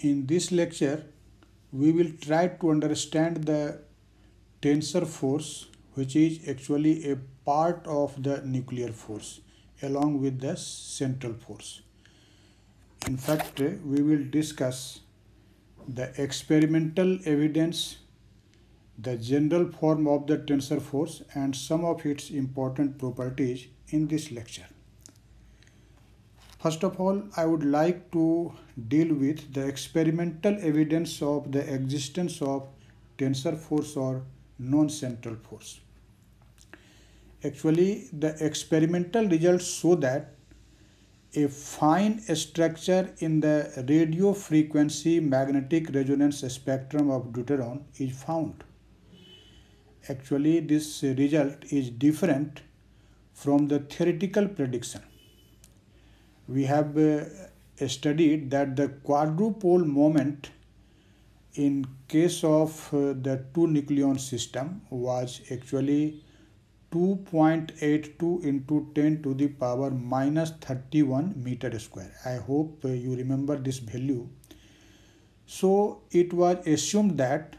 In this lecture, we will try to understand the tensor force, which is actually a part of the nuclear force along with the central force. In fact, we will discuss the experimental evidence, the general form of the tensor force, and some of its important properties in this lecture. First of all, I would like to deal with the experimental evidence of the existence of tensor force or non-central force. Actually, the experimental results show that a fine structure in the radio frequency magnetic resonance spectrum of deuteron is found. Actually, this result is different from the theoretical prediction. We have studied that the quadrupole moment in case of the two nucleon system was actually 2.82 into 10 to the power minus 31 meter square. I hope you remember this value. So it was assumed that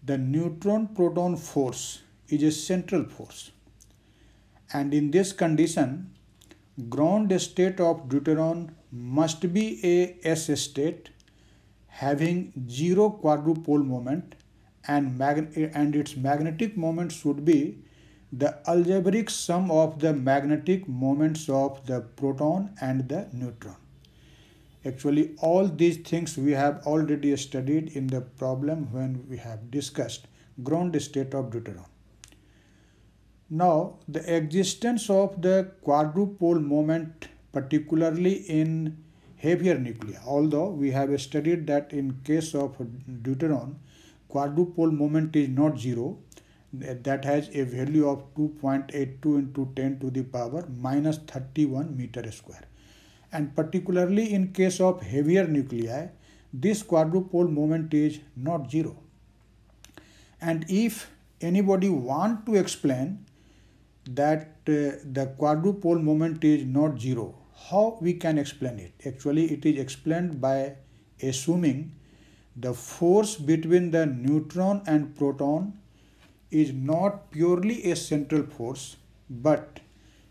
the neutron proton force is a central force, and in this condition ground state of deuteron must be a S state having zero quadrupole moment, and its magnetic moment should be the algebraic sum of the magnetic moments of the proton and the neutron. Actually, all these things we have already studied in the problem when we have discussed ground state of deuteron. Now, the existence of the quadrupole moment, particularly in heavier nuclei, although we have studied that in case of deuteron, quadrupole moment is not zero, that has a value of 2.82 into 10 to the power minus 31 meter square. And particularly in case of heavier nuclei, this quadrupole moment is not zero. And if anybody want to explain that the quadrupole moment is not zero, how we can explain it? Actually, it is explained by assuming the force between the neutron and proton is not purely a central force, but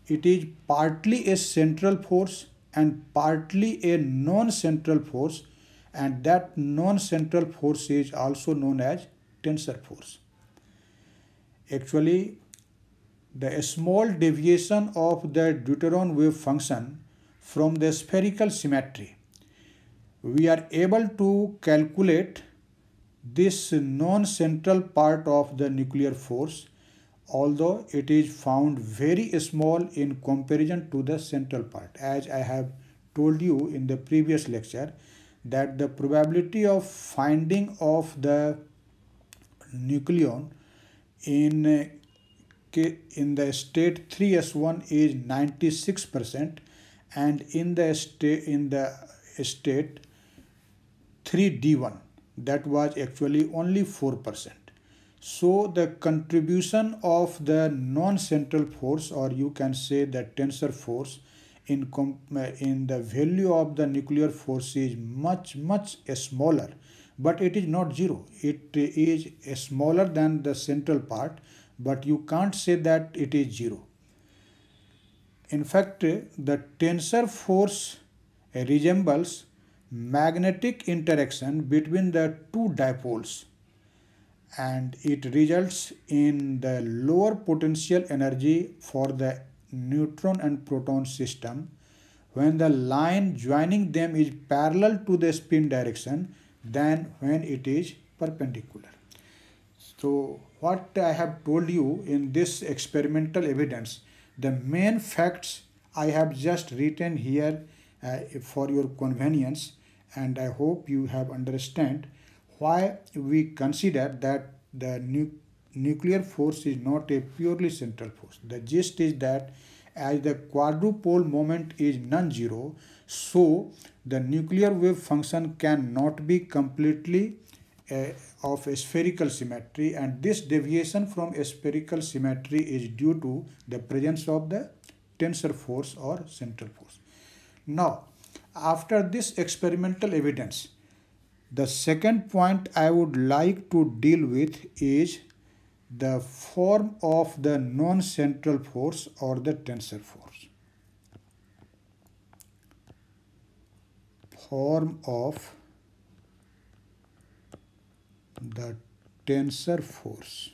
it is partly a central force and partly a non-central force, and that non-central force is also known as tensor force. Actually, the small deviation of the deuteron wave function from the spherical symmetry, we are able to calculate this non-central part of the nuclear force, although it is found very small in comparison to the central part. As I have told you in the previous lecture, that the probability of finding of the nucleon in the state 3s1 is 96%, and in the state 3d1, that was actually only 4%. So the contribution of the non-central force, or you can say the tensor force, in the value of the nuclear force is much smaller, but it is not zero. It is smaller than the central part, but you can't say that it is zero. In fact, the tensor force resembles magnetic interaction between the two dipoles, and it results in the lower potential energy for the neutron and proton system when the line joining them is parallel to the spin direction than when it is perpendicular. So what I have told you in this experimental evidence, the main facts I have just written here for your convenience, and I hope you have understand why we consider that the nuclear force is not a purely central force. The gist is that as the quadrupole moment is non-zero, so the nuclear wave function cannot be completely of a spherical symmetry, and this deviation from a spherical symmetry is due to the presence of the tensor force or central force. Now, after this experimental evidence, The second point I would like to deal with is the form of the non-central force or the tensor force. Form of the tensor force.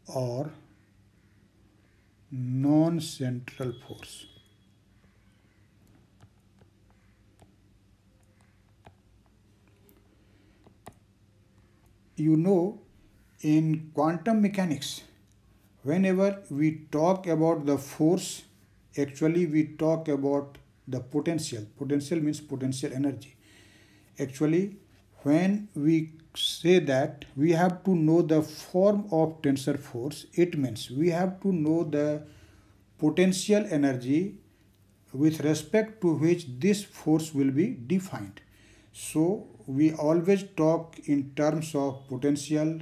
Or non-central force. You know, in quantum mechanics, whenever we talk about the force, actually we talk about the potential. Potential means potential energy. Actually, when we say that we have to know the form of tensor force, it means we have to know the potential energy with respect to which this force will be defined. So we always talk in terms of potential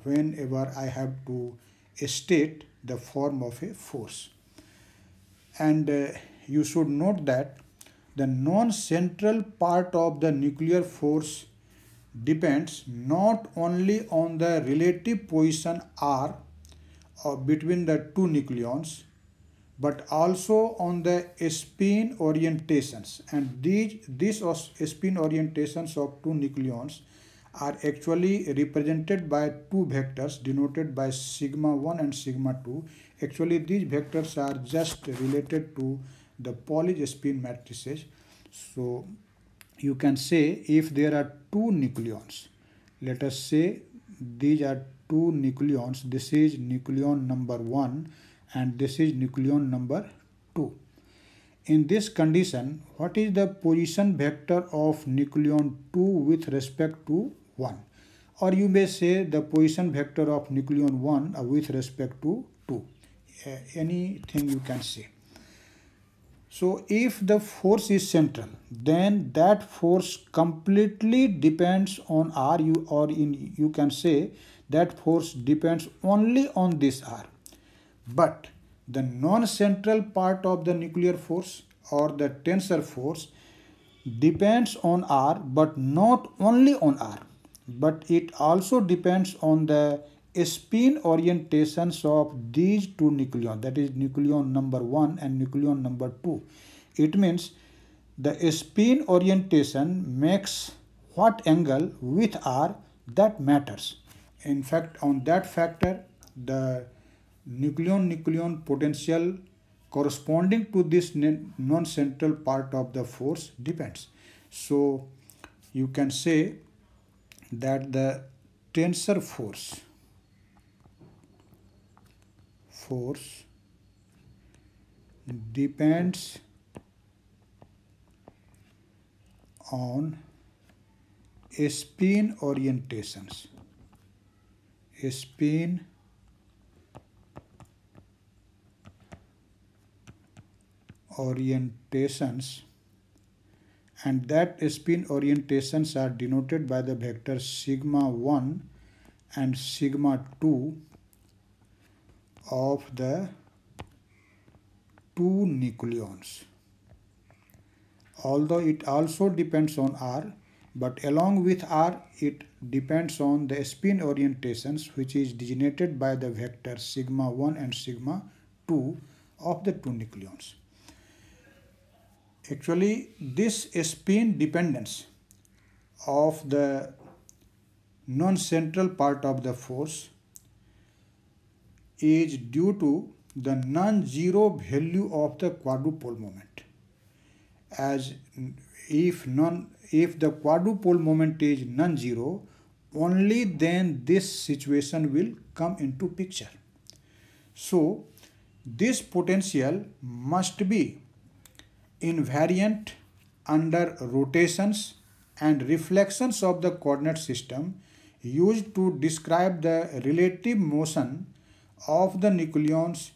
whenever I have to state the form of a force. And you should note that the non-central part of the nuclear force depends not only on the relative position R between the two nucleons, but also on the spin orientations. And these spin orientations of two nucleons are actually represented by two vectors denoted by sigma 1 and sigma 2. Actually, these vectors are just related to the Polish spin matrices. So you can say if there are two nucleons, let us say these are two nucleons, this is nucleon number 1 and this is nucleon number 2. In this condition, what is the position vector of nucleon 2 with respect to 1? Or you may say the position vector of nucleon 1 with respect to 2. Anything you can say. So if the force is central, then that force completely depends on R, you can say that force depends only on this R. But the non-central part of the nuclear force or the tensor force depends on R, but not only on R, but it also depends on the spin orientations of these two nucleons, that is nucleon number 1 and nucleon number 2. It means the spin orientation makes what angle with R that matters. In fact, on that factor, the nucleon potential corresponding to this non-central part of the force depends. So you can say that the tensor force depends on spin orientations. Spin orientations, and that spin orientations are denoted by the vector sigma 1 and sigma 2 of the two nucleons. Although it also depends on R, but along with R, it depends on the spin orientations, which is designated by the vector sigma 1 and sigma 2 of the two nucleons. Actually, this spin dependence of the non-central part of the force is due to the non-zero value of the quadrupole moment. As if the quadrupole moment is non-zero, only then this situation will come into picture. So this potential must be invariant under rotations and reflections of the coordinate system used to describe the relative motion of the nucleons,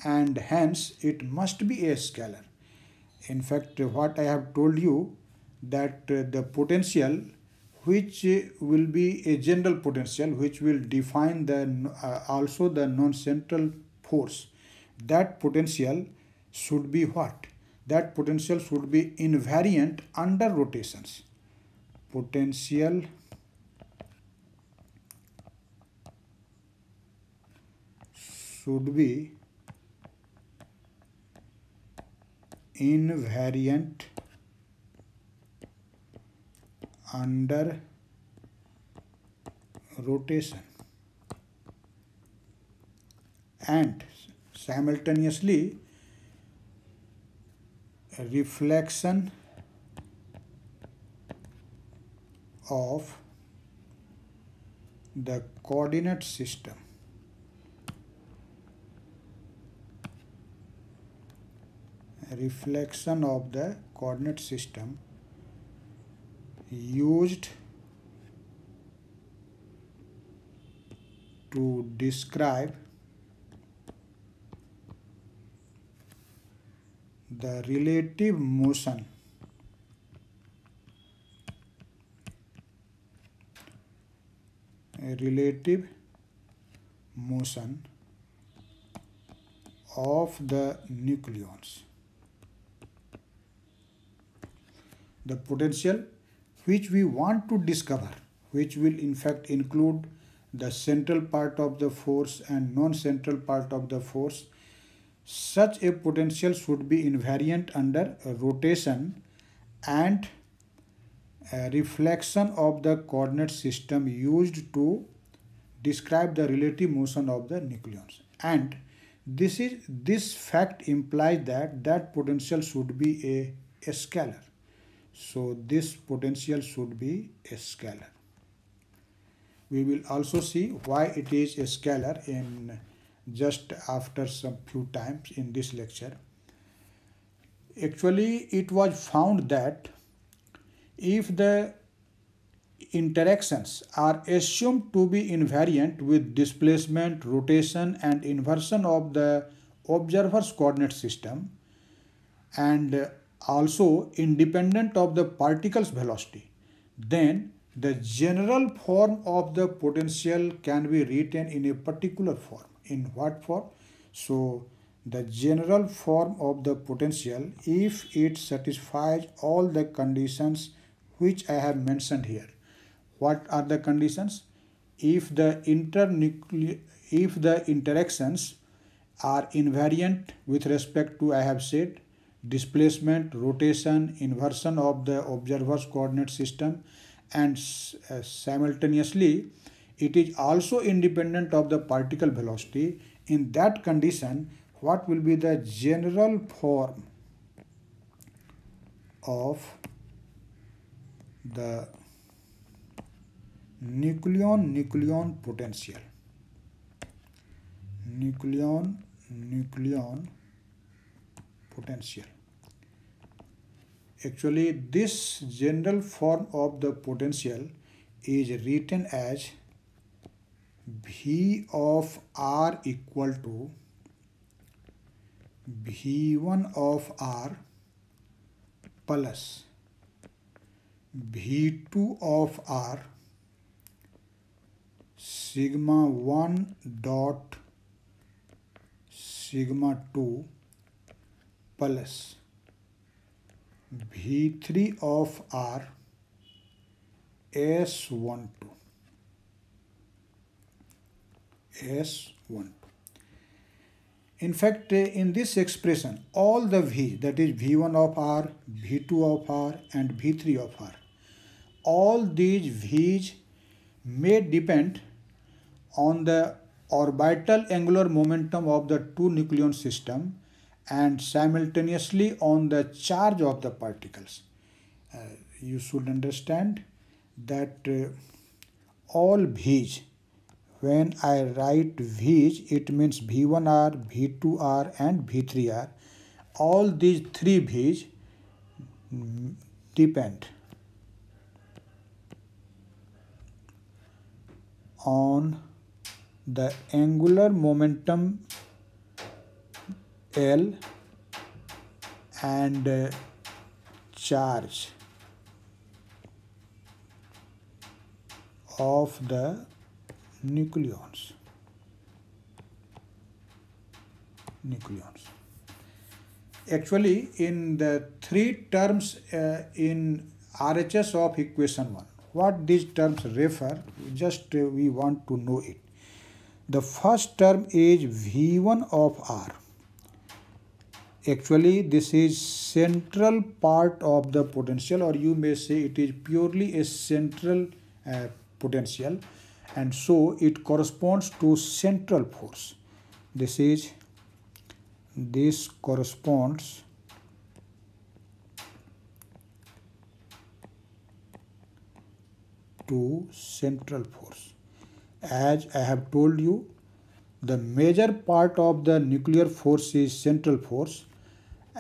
and hence it must be a scalar. In fact, what I have told you, that the potential which will be a general potential which will define the also the non-central force, that potential should be what? that potential should be invariant under rotations. Potential should be invariant under rotation, and simultaneously reflection of the coordinate system used to describe the relative motion of the nucleons. The potential which we want to discover, which will in fact include the central part of the force and non-central part of the force, such a potential should be invariant under rotation and a reflection of the coordinate system used to describe the relative motion of the nucleons. And this fact implies that potential should be a scalar. So this potential should be a scalar. We will also see why it is a scalar in just after some few times in this lecture. Actually, it was found that if the interactions are assumed to be invariant with displacement, rotation and inversion of the observer's coordinate system, and also independent of the particle's velocity, then the general form of the potential can be written in a particular form. In what form? So the general form of the potential, if it satisfies all the conditions which I have mentioned here. What are the conditions? If the interactions are invariant with respect to, I have said, displacement, rotation, inversion of the observer's coordinate system, and simultaneously it is also independent of the particle velocity, in that condition, what will be the general form of the nucleon potential? Nucleon potential. Actually, this general form of the potential is written as V of r equal to V1 of r plus V2 of r sigma 1 dot sigma 2 plus V3 of r S12. In fact, in this expression, all the V, that is V1 of r, V2 of r and V3 of r, all these V's may depend on the orbital angular momentum of the two nucleon system and simultaneously on the charge of the particles. You should understand that all V's, when I write V's, it means V1R, V2R and V3R. All these three V's depend on the angular momentum L and charge of the nucleons. Actually, in the three terms in RHS of equation 1, what these terms refer, just we want to know it. The first term is V1 of R. Actually, this is central part of the potential, or you may say it is purely a central potential, and so it corresponds to central force. This corresponds to central force. As I have told you, the major part of the nuclear force is central force,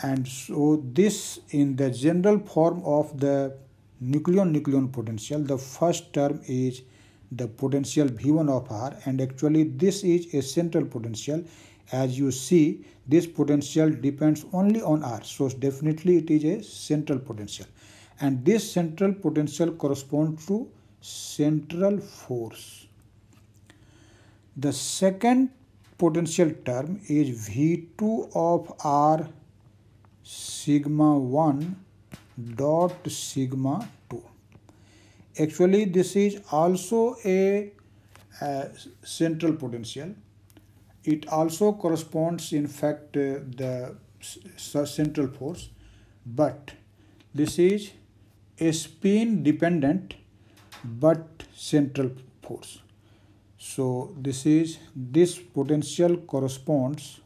and so this, in the general form of the nucleon potential, the first term is the potential V1 of R, and actually this is a central potential. As you see, this potential depends only on R, so definitely it is a central potential, and this central potential corresponds to central force. The second potential term is V2 of R sigma 1 dot sigma 2. Actually, this is also a central potential. It also corresponds, in fact, the central force, but this is a spin dependent but central force. So this potential corresponds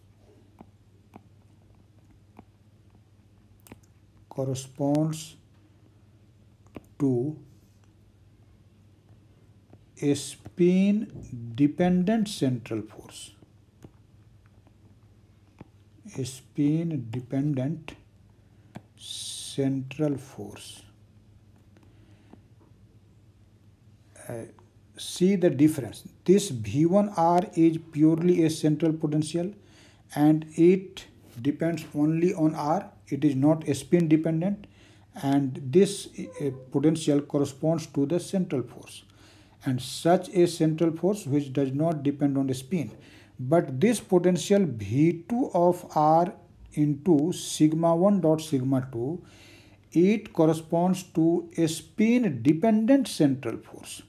to a spin dependent central force. A spin dependent central force. See the difference. This V1R is purely a central potential and it depends only on R. It is not a spin dependent, and this potential corresponds to the central force, and such a central force which does not depend on the spin. But this potential V2 of R into sigma 1 dot sigma 2, it corresponds to a spin dependent central force.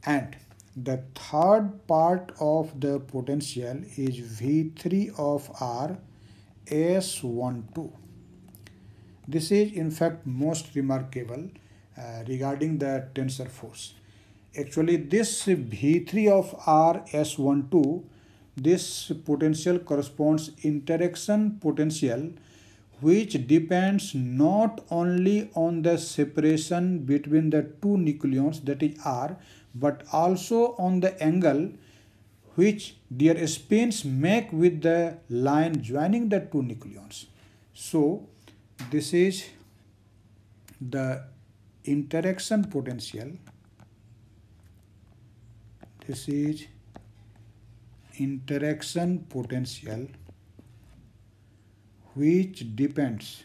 And the third part of the potential is V3 of R S12. This is in fact most remarkable regarding the tensor force. Actually, this V3 of R S12, this potential corresponds interaction potential which depends not only on the separation between the two nucleons, that is R, but also on the angle which their spins make with the line joining the two nucleons. So this is the interaction potential. This is interaction potential which depends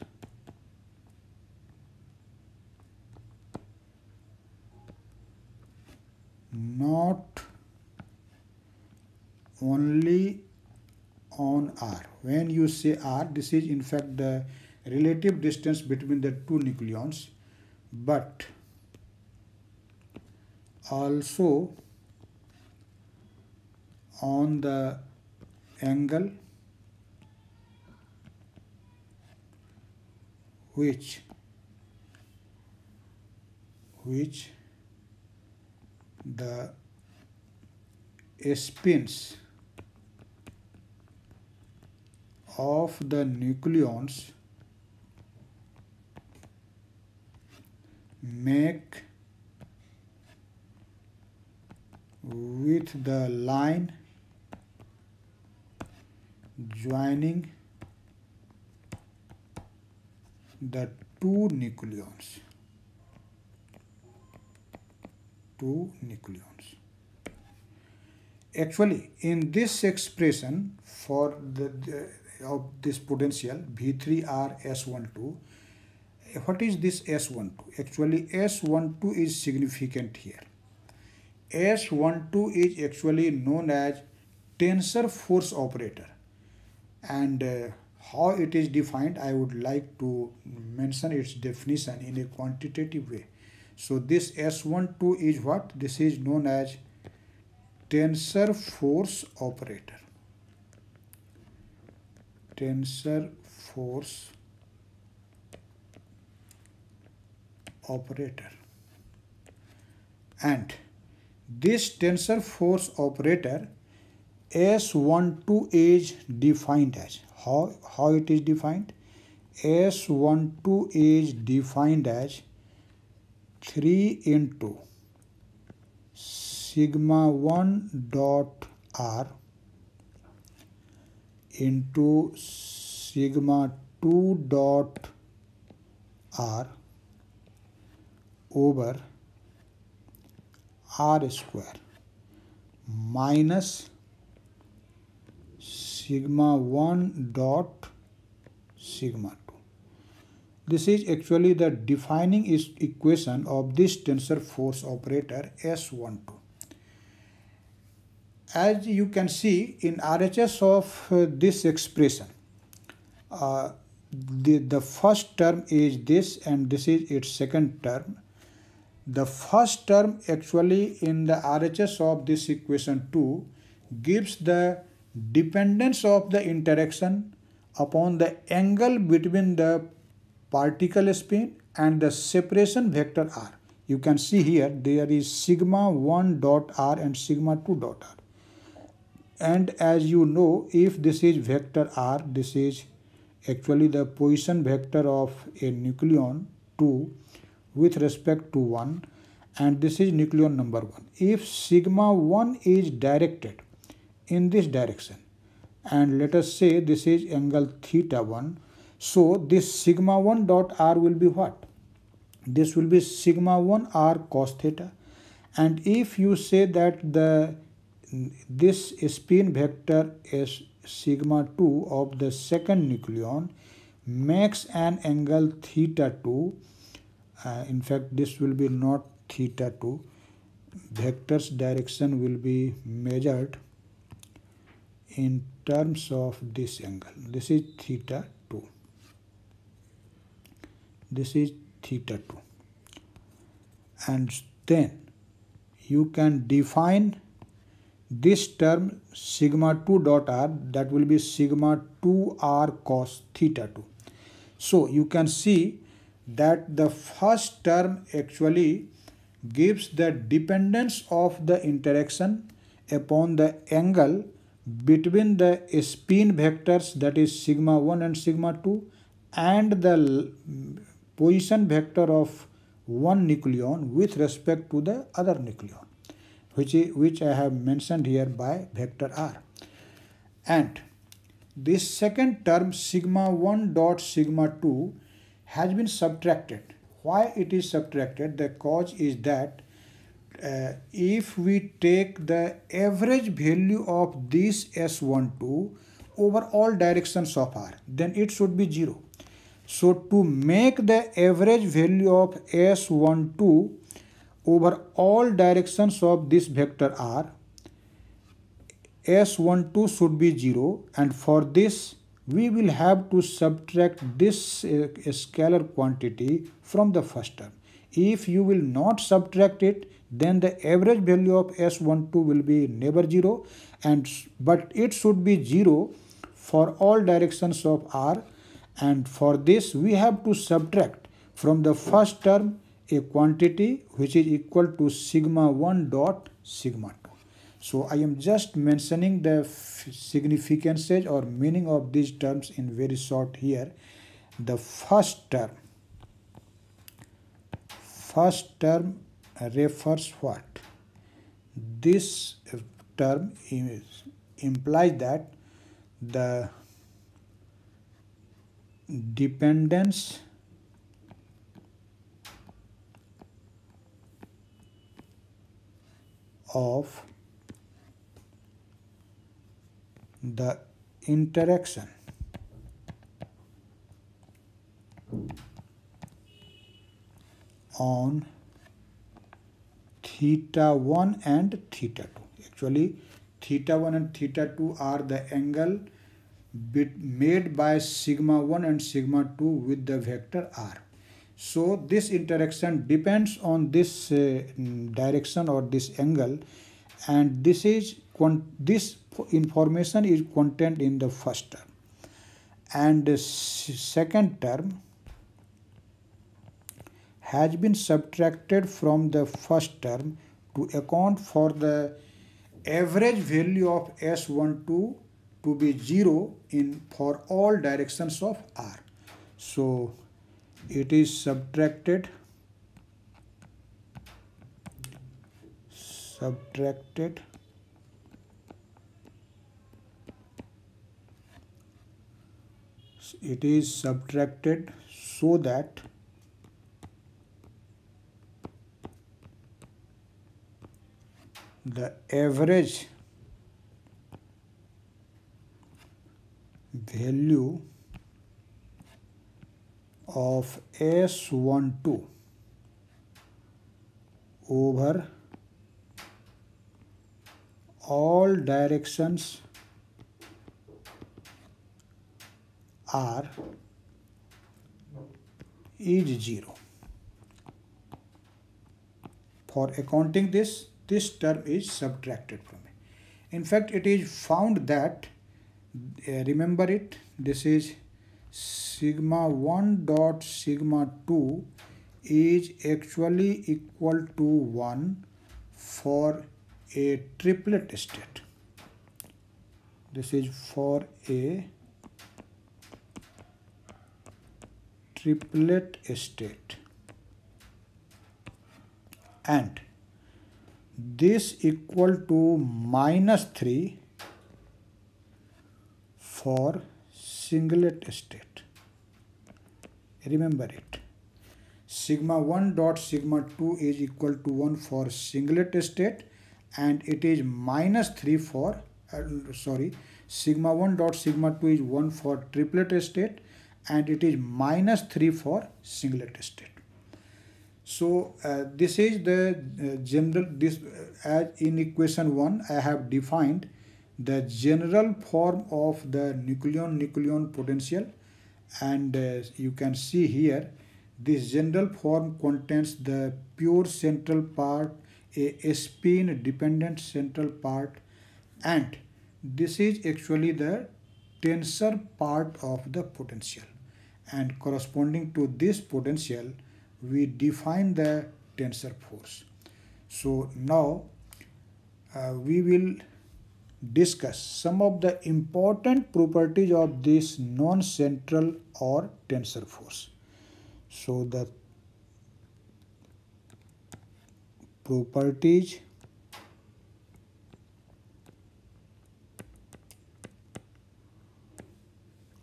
not only on R. When you say R, this is in fact the relative distance between the two nucleons, but also on the angle which the spins of the nucleons make with the line joining the two nucleons. Actually, in this expression for of this potential V3R S12, what is this S12? Actually, S12 is significant here. S12 is actually known as tensor force operator. And How it is defined, I would like to mention its definition in a quantitative way. So this S12 is what? This is known as tensor force operator. Tensor force operator. And this tensor force operator S12 is defined as, how it is defined? S12 is defined as 3 into sigma 1 dot r into sigma 2 dot r over r square minus sigma 1 dot sigma 2. This is actually the defining equation of this tensor force operator S12. As you can see in RHS of this expression, the first term is this and this is its second term. The first term actually in the RHS of this equation 2 gives the dependence of the interaction upon the angle between the particle spin and the separation vector r. You can see here there is sigma 1 dot r and sigma 2 dot r. And as you know, if this is vector r, this is actually the position vector of a nucleon 2 with respect to 1, and this is nucleon number 1. If sigma 1 is directed in this direction, and let us say this is angle theta 1, so this sigma 1 dot r will be what? This will be sigma 1 r cos theta. And if you say that this spin vector is sigma 2 of the second nucleon makes an angle theta 2, in fact this will be not theta 2, vector's direction will be measured in terms of this angle. This is theta 2. This is theta 2. And then you can define this term sigma 2 dot r, that will be sigma 2 r cos theta 2. So you can see that the first term actually gives the dependence of the interaction upon the angle between the spin vectors, that is sigma 1 and sigma 2, and the position vector of one nucleon with respect to the other nucleon, which I have mentioned here by vector r. And this second term sigma 1 dot sigma 2 has been subtracted. Why it is subtracted? The cause is that if we take the average value of this S12 over all directions of r, then it should be 0. So to make the average value of S12 over all directions of this vector r, S12 should be 0, and for this we will have to subtract this scalar quantity from the first term. If you will not subtract it, then the average value of S12 will be never 0, but it should be 0 for all directions of r, and for this we have to subtract from the first term a quantity which is equal to sigma 1 dot sigma 2. So I am just mentioning the significances or meaning of these terms in very short here. The first term refers what? This term implies that the dependence of the interaction on theta 1 and theta 2. Actually, theta 1 and theta 2 are the angle made by sigma 1 and sigma 2 with the vector r. So this interaction depends on this direction or this angle, and this information is contained in the first term. And the second term has been subtracted from the first term to account for the average value of S12 to be 0 for all directions of R. So it is subtracted so that the average value of S12 over all directions R is 0. For accounting this term is subtracted from it. In fact, it is found that, remember it, this is sigma 1 dot sigma 2 is actually equal to 1 for a triplet state. This is for a triplet state, and this equal to -3 for singlet state. Remember it. Sigma 1 dot sigma 2 is equal to 1 for singlet state, and it is -3 for sigma 1 dot sigma 2 is 1 for triplet state, and it is -3 for singlet state. So this is the general, as in equation 1 I have defined the general form of the nucleon potential, and you can see here this general form contains the pure central part, a spin dependent central part, and this is actually the tensor part of the potential, and corresponding to this potential we define the tensor force. So now we will discuss some of the important properties of this non-central or tensor force. So the properties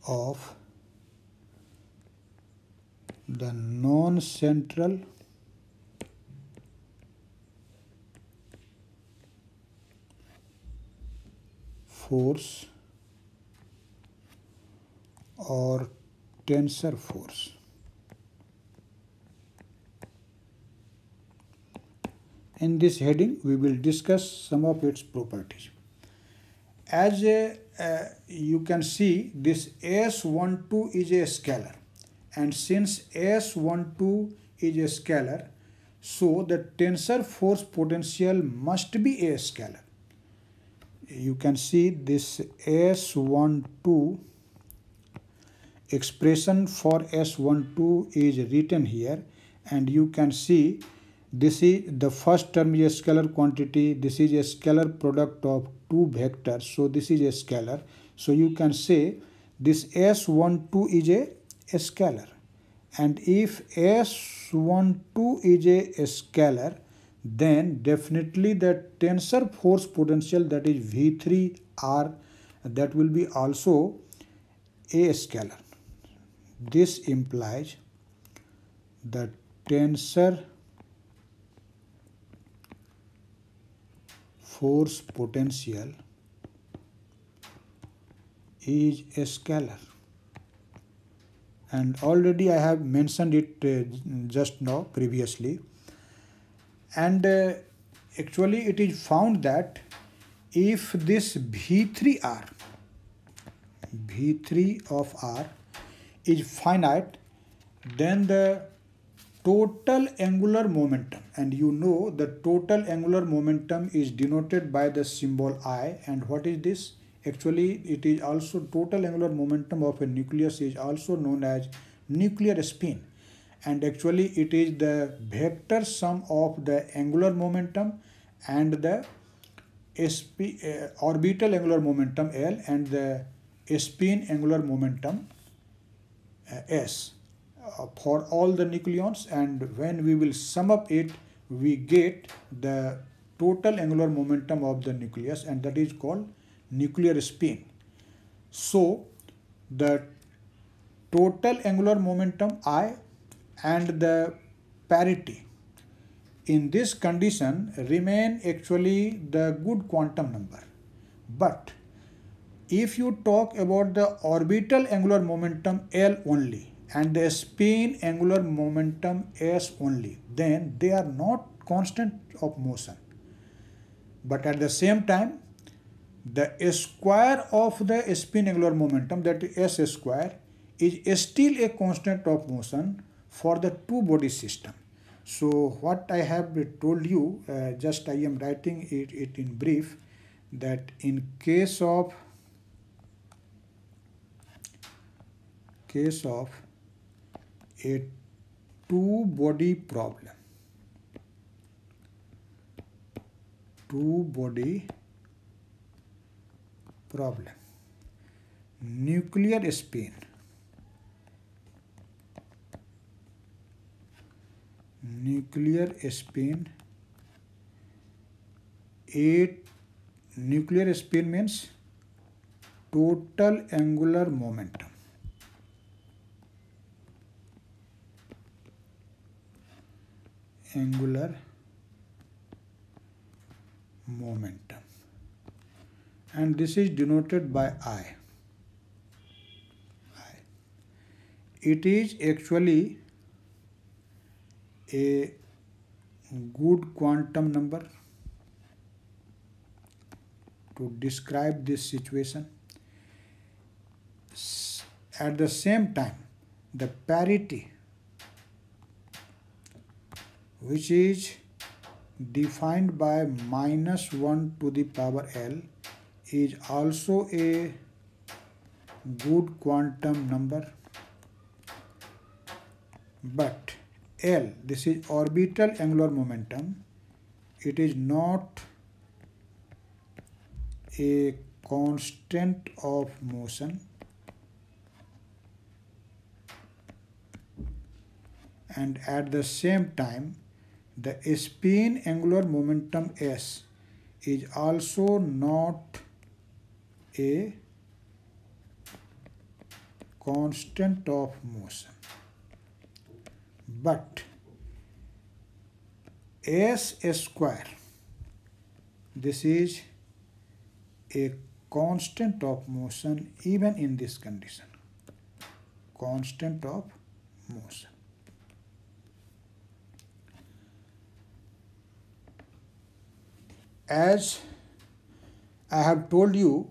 of the non-central force or tensor force. In this heading, we will discuss some of its properties. As you can see, this S12 is a scalar, and since S12 is a scalar, so the tensor force potential must be a scalar. You can see this S12 expression for S12 is written here, and you can see this is the first term is a scalar quantity, this is a scalar product of two vectors, so this is a scalar. So you can say this S12 is a scalar, and if S12 is a scalar, then definitely the tensor force potential, that is V3R, that will be also a scalar. This implies the tensor force potential is a scalar, and already I have mentioned it just now previously. And actually it is found that if this V3R V3 of R is finite, then the total angular momentum, and you know the total angular momentum is denoted by the symbol I. And what is this? Actually, it is also total angular momentum of a nucleus is also known as nuclear spin, and actually it is the vector sum of the angular momentum and the orbital angular momentum L and the spin angular momentum S for all the nucleons, and when we will sum up it, we get the total angular momentum of the nucleus, and that is called nuclear spin. So the total angular momentum I and the parity in this condition remain actually the good quantum number. But if you talk about the orbital angular momentum L only and the spin angular momentum S only, then they are not constant of motion. But at the same time, the square of the spin angular momentum, that is S square, is still a constant of motion for the two body system. So what I have told you, just I am writing it in brief, that in case of a two body problem, nuclear spin nuclear spin means total angular momentum. And this is denoted by I. It is actually a good quantum number to describe this situation. At the same time, the parity, which is defined by -1 to the power L, is also a good quantum number. But L, this is orbital angular momentum, it is not a constant of motion, and at the same time the spin angular momentum S is also not a constant of motion. But S square, this is a constant of motion even in this condition. Constant of motion. As I have told you,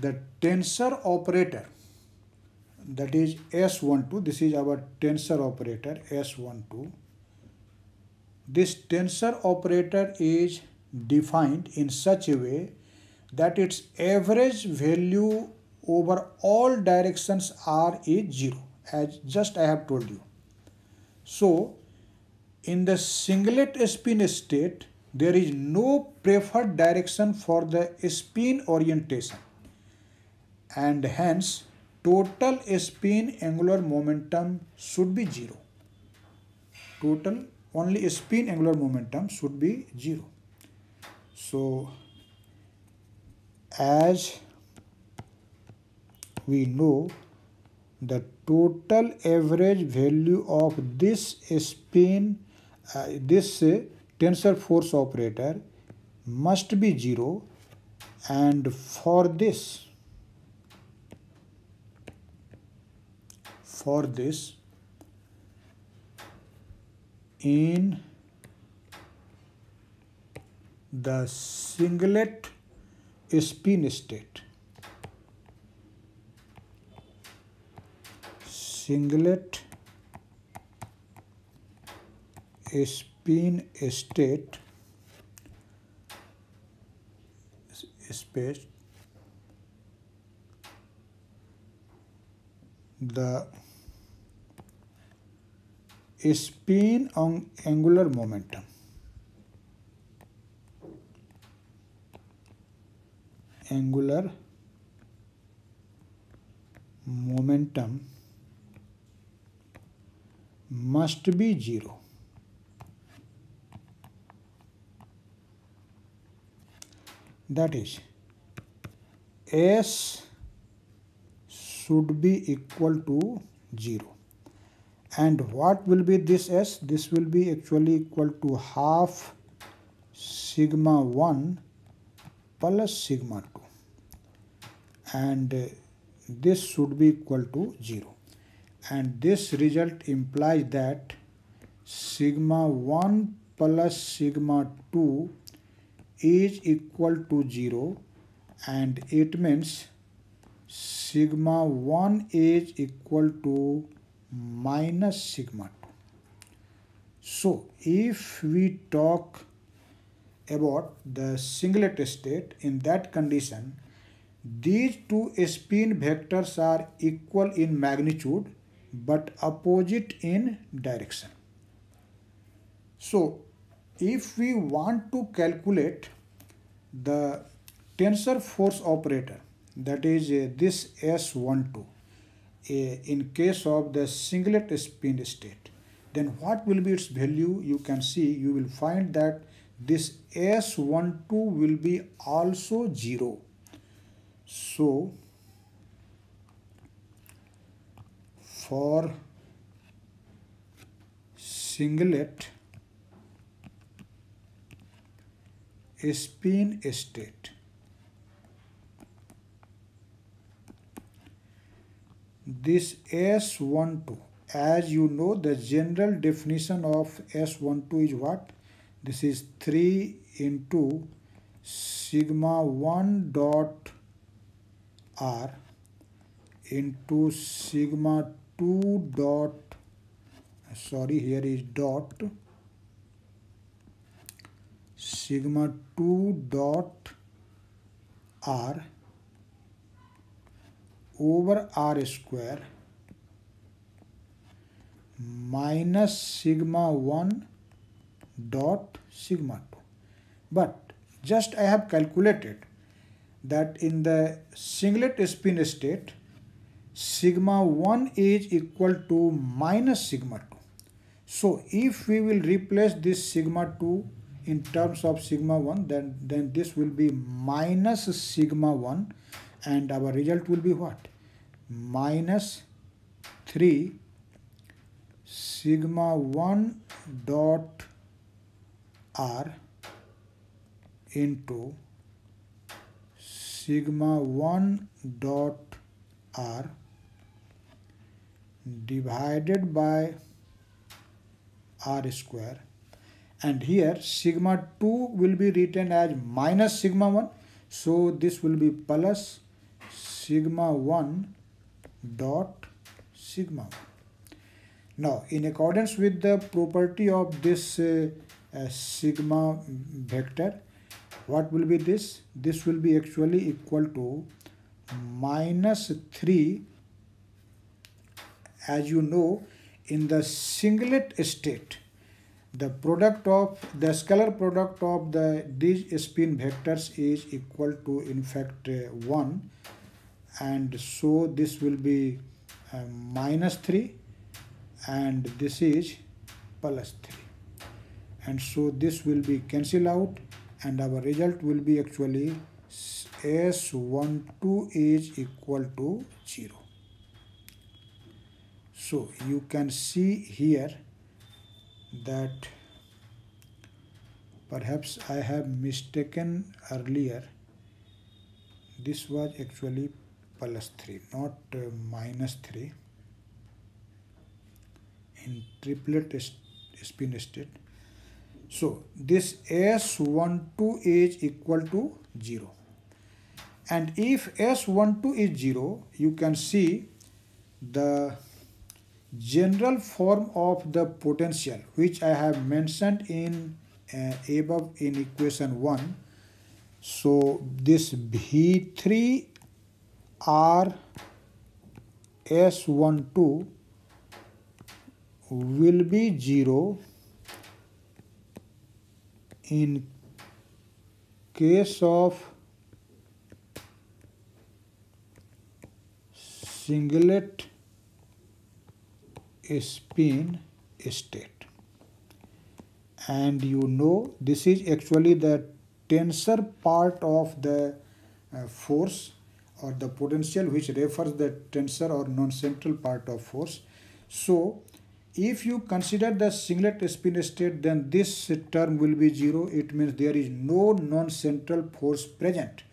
the tensor operator, that is S12, this is our tensor operator S12. This tensor operator is defined in such a way that its average value over all directions R is 0, as just I have told you. So in the singlet spin state, there is no preferred direction for the spin orientation, and hence total spin angular momentum should be 0. Total only spin angular momentum should be 0. So as we know, the total average value of this spin, this tensor force operator must be 0, and for this in the singlet spin state, singlet spin state space, the spin on angular momentum must be 0. That is, S should be equal to 0. And what will be this S? This will be actually equal to half sigma 1 plus sigma 2. And this should be equal to 0. And this result implies that sigma 1 plus sigma 2 is equal to 0, and it means sigma 1 is equal to minus sigma 2. So if we talk about the singlet state, in that condition these two spin vectors are equal in magnitude but opposite in direction. So if we want to calculate the tensor force operator, that is this S12, in case of the singlet spin state, then what will be its value? You can see, you will find that this S12 will be also 0. So for singlet spin state, this S12, as you know, the general definition of S12 is what? This is 3 into sigma 1 dot r into sigma 2 dot, sorry, here is dot, sigma 2 dot r over r square minus sigma 1 dot sigma 2. But just I have calculated that in the singlet spin state, sigma 1 is equal to minus sigma 2. So if we will replace this sigma 2 in terms of sigma 1, then this will be minus sigma 1, and our result will be what? Minus 3 sigma 1 dot r into sigma 1 dot r divided by r square, and here sigma 2 will be written as minus sigma 1, so this will be plus sigma 1 dot sigma 1. Now, in accordance with the property of this sigma vector, what will be this? This will be actually equal to minus 3. As you know, in the singlet state, the product of the scalar product of these spin vectors is equal to, in fact, 1, and so this will be minus 3, and this is plus 3, and so this will be cancel out, and our result will be actually S12 is equal to 0. So you can see here that perhaps I have mistaken earlier. This was actually plus 3, not minus 3 in triplet spin state. So this S12 is equal to 0. And if S12 is 0, you can see the general form of the potential which I have mentioned in above in equation 1. So this V3 R S12 will be 0 in case of singlet spin state. And you know this is actually the tensor part of the force or the potential which refers the tensor or non-central part of force. So if you consider the singlet spin state, then this term will be 0. It means there is no non-central force present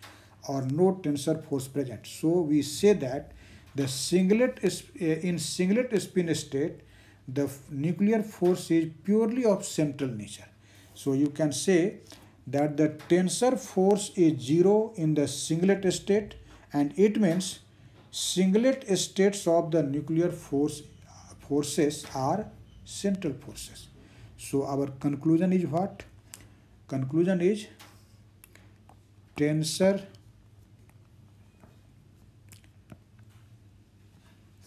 or no tensor force present. So we say that the singlet is in singlet spin state, the nuclear force is purely of central nature. So you can say that the tensor force is 0 in the singlet state, and it means singlet states of the nuclear forces are central forces. So our conclusion is what? Conclusion is tensor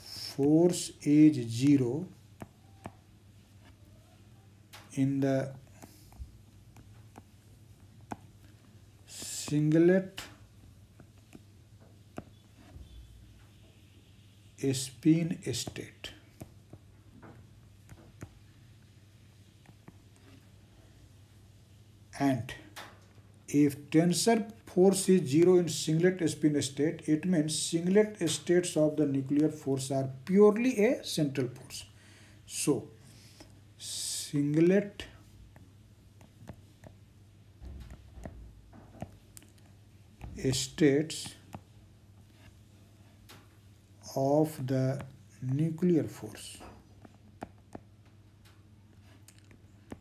force is 0 in the singlet spin state. And if tensor force is 0 in singlet spin state, it means singlet states of the nuclear force are purely a central force. So singlet states of the nuclear force,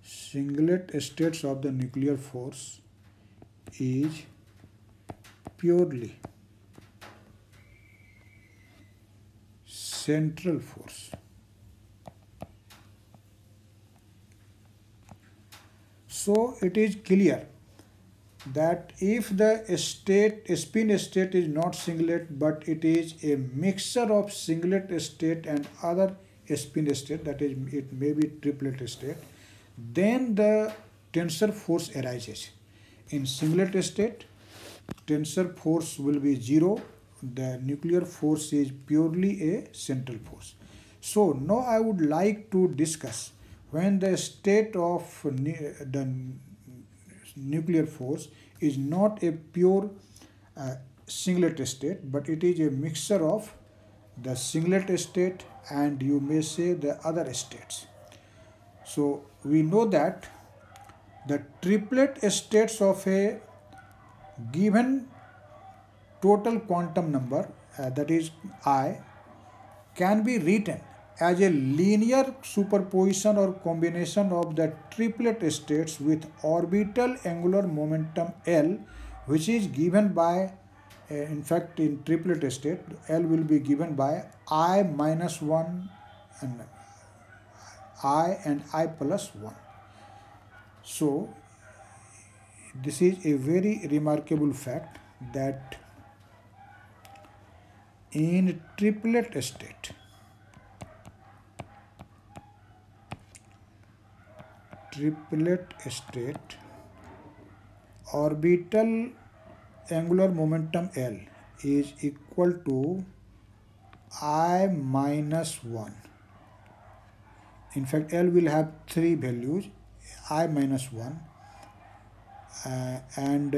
singlet states of the nuclear force is purely central force. So it is clear that if the spin state is not singlet but it is a mixture of singlet state and other spin state, that is it may be triplet state, then the tensor force arises. In singlet state, tensor force will be 0. The nuclear force is purely a central force. So now I would like to discuss when the state of the nuclear force is not a pure singlet state, but it is a mixture of the singlet state and you may say the other states. So we know that the triplet states of a given total quantum number, that is I, can be written as a linear superposition or combination of the triplet states with orbital angular momentum L, which is given by, in fact in triplet state, L will be given by I minus 1 and I plus 1. So this is a very remarkable fact that in triplet state, orbital angular momentum L is equal to I minus 1. In fact, L will have 3 values, I minus 1 and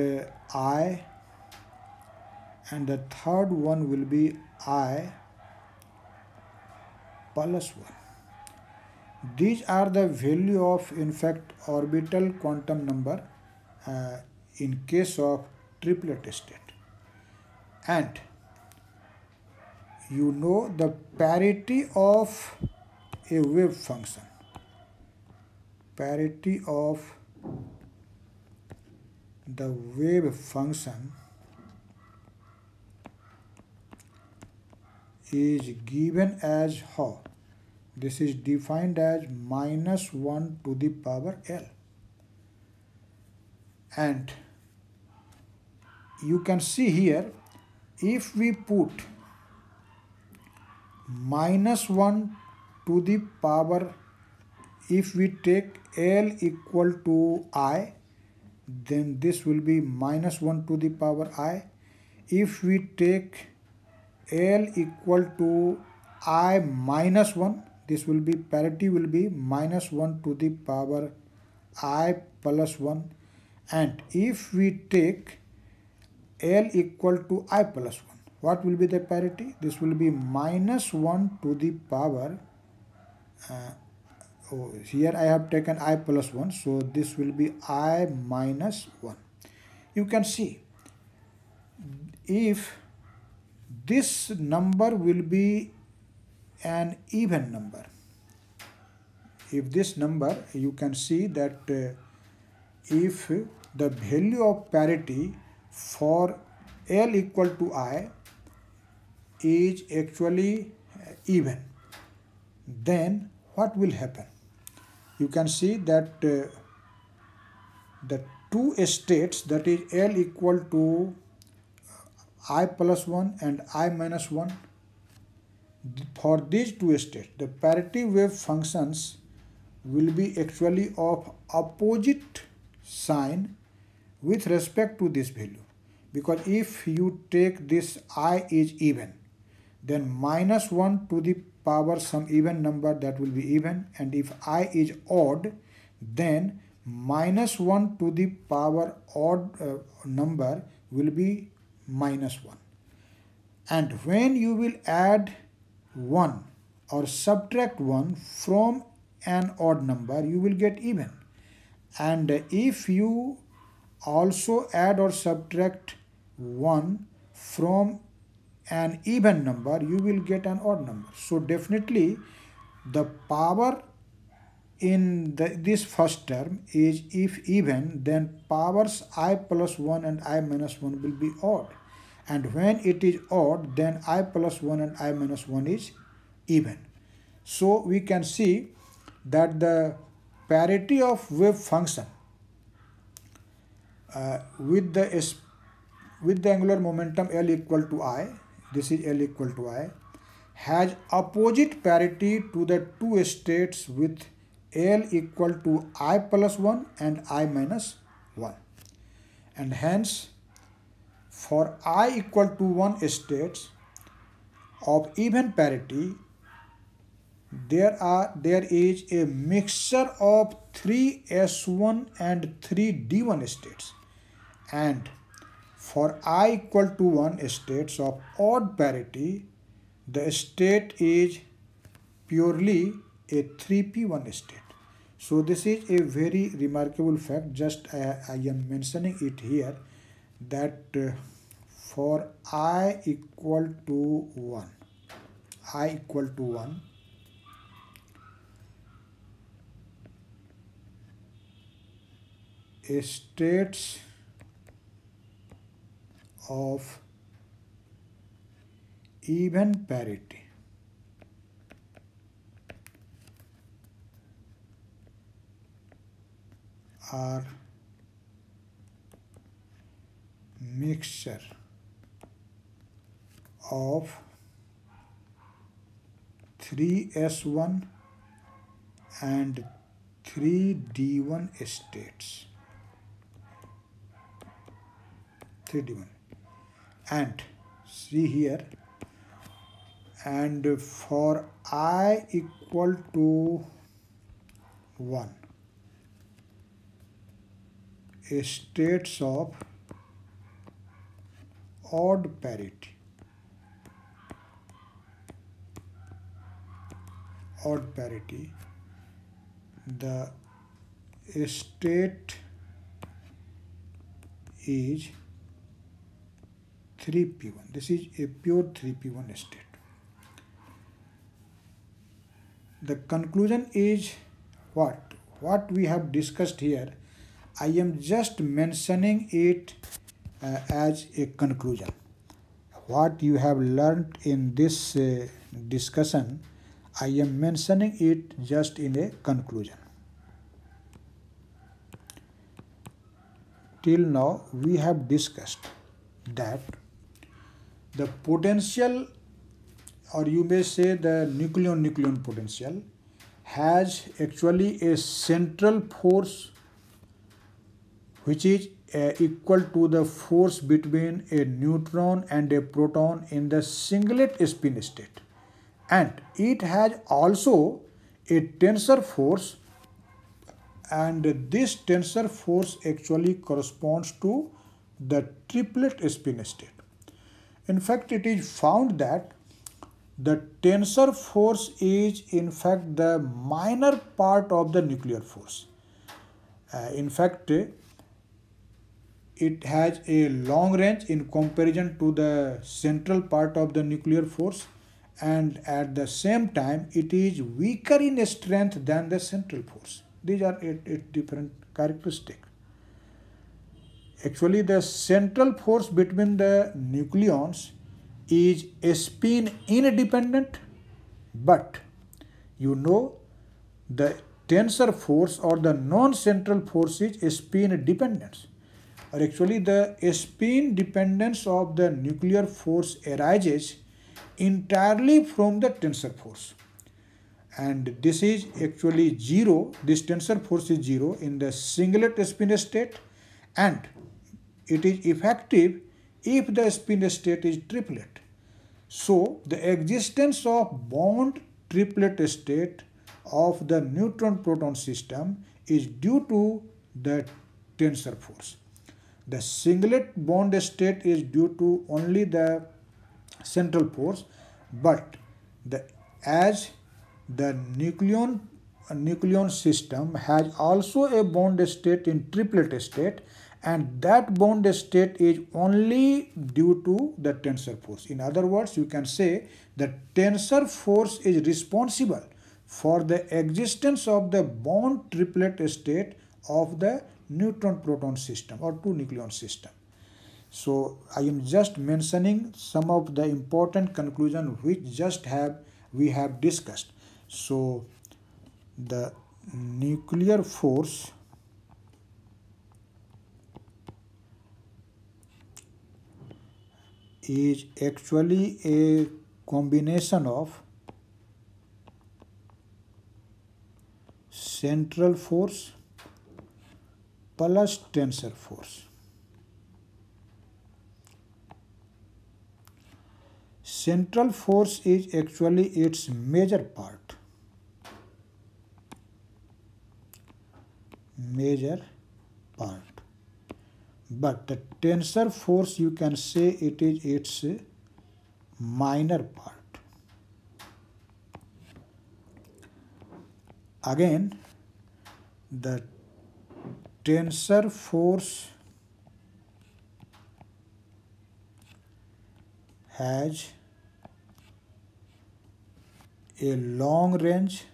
I, and the third one will be I plus 1. These are the value of, in fact, orbital quantum number in case of triplet state. And you know the parity of a wave function, parity of the wave function is given as how? This is defined as minus 1 to the power L. And you can see here, if we put minus 1 to the power, if we take L equal to I, then this will be minus 1 to the power I. If we take L equal to I minus 1, this will be, parity will be minus 1 to the power I plus 1. And if we take L equal to I plus 1, what will be the parity? This will be minus 1 to the power, here I have taken I plus 1, so this will be I minus 1. You can see, if this number will be an even number, if this number, you can see that if the value of parity for L equal to I is actually even, then what will happen? You can see that the two states, that is L equal to I plus 1 and I minus 1, for these two states, the parity wave functions will be actually of opposite sign with respect to this value. Because if you take this I is even, then minus 1 to the power some even number, that will be even, and if I is odd, then minus 1 to the power odd number will be minus 1. And when you will add 1 or subtract 1 from an odd number, you will get even. And if you also add or subtract 1 from an even number, you will get an odd number. So definitely the power in this first term is, if even, then powers I plus 1 and I minus 1 will be odd. And when it is odd, then I plus 1 and I minus 1 is even. So we can see that the parity of wave function with the angular momentum L equal to I, this is L equal to I, has opposite parity to the two states with L equal to I plus 1 and I minus 1. And hence, for I equal to 1 states of even parity, there is a mixture of 3 S1 and 3 D1 states. And for I equal to 1 states of odd parity, the state is purely a 3p1 state. So this is a very remarkable fact, just I am mentioning it here, that for I equal to 1, states of even parity are mixture of 3s1 and 3d1 states. 3d1. And see here, and for I equal to 1, states of odd parity, the state is 3p1. This is a pure 3p1 state. The conclusion is what? What we have discussed here, I am just mentioning it as a conclusion. What you have learned in this discussion, I am mentioning it just in a conclusion. Till now we have discussed that the potential, or you may say the nucleon potential, has actually a central force which is equal to the force between a neutron and a proton in the singlet spin state, and it has also a tensor force, and this tensor force actually corresponds to the triplet spin state. In fact, it is found that the tensor force is in fact the minor part of the nuclear force. In fact, it has a long range in comparison to the central part of the nuclear force, and at the same time it is weaker in strength than the central force. These are its different characteristics. Actually, the central force between the nucleons is spin independent, but you know the tensor force or the non-central force is spin dependence. Or actually the spin dependence of the nuclear force arises entirely from the tensor force. And this is actually zero, this tensor force is zero in the singlet spin state, and it is effective if the spin state is triplet. So the existence of bond triplet state of the neutron-proton system is due to the tensor force. The singlet bond state is due to only the central force, but as the nucleon system has also a bond state in triplet state, and that bond state is only due to the tensor force. In other words, you can say the tensor force is responsible for the existence of the bond triplet state of the neutron-proton system or two nucleon system. So I am just mentioning some of the important conclusions which we have discussed. So the nuclear force is actually a combination of central force plus tensor force. Central force is actually its major part. But the tensor force, you can say it is its minor part. Again, the tensor force has a long range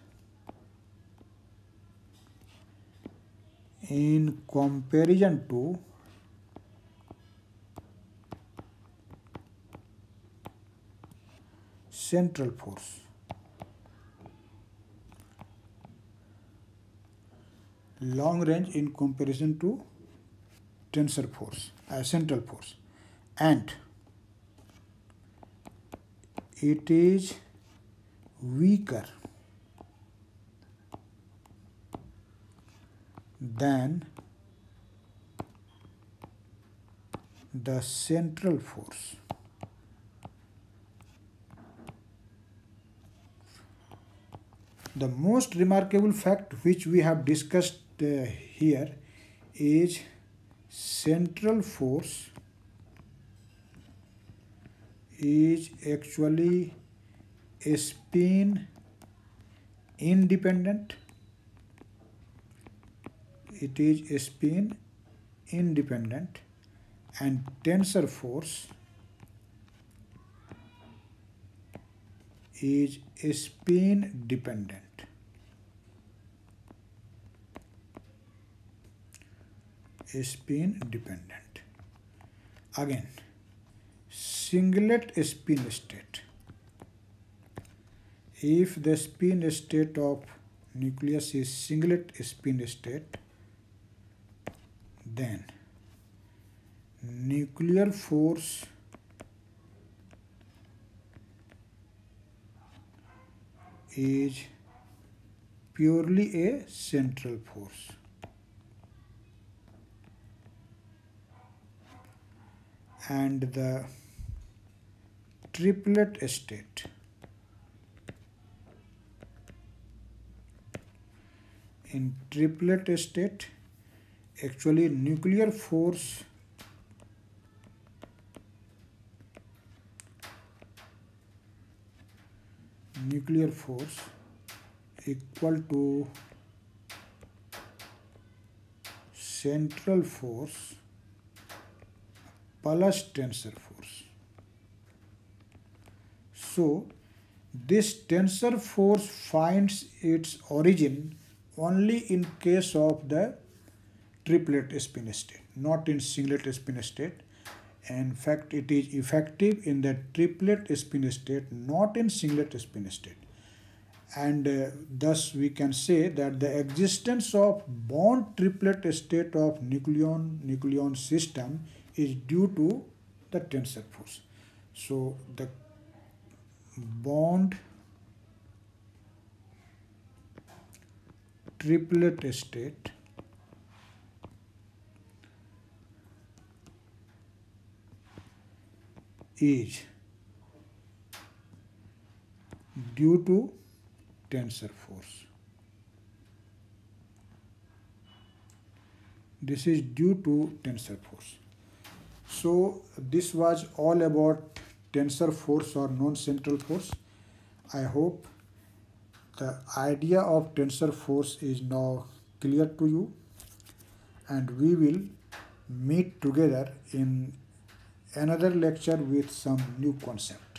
in comparison to central force. Long range in comparison to tensor force, central force, and it is weaker than the central force. The most remarkable fact which we have discussed here is central force is actually spin independent. It is spin independent, and tensor force is spin dependent. Spin dependent. Again, singlet spin state. If the spin state of nucleus is singlet spin state, then nuclear force is purely a central force. And the triplet state, in triplet state, actually nuclear force equal to central force plus tensor force. So this tensor force finds its origin only in case of the triplet spin state, not in singlet spin state. In fact, it is effective in the triplet spin state, not in singlet spin state. And thus we can say that the existence of bond triplet state of nucleon system is due to the tensor force. So the bond triplet state is due to tensor force. This is due to tensor force. So this was all about tensor force or non-central force. I hope the idea of tensor force is now clear to you, and we will meet together in another lecture with some new concept.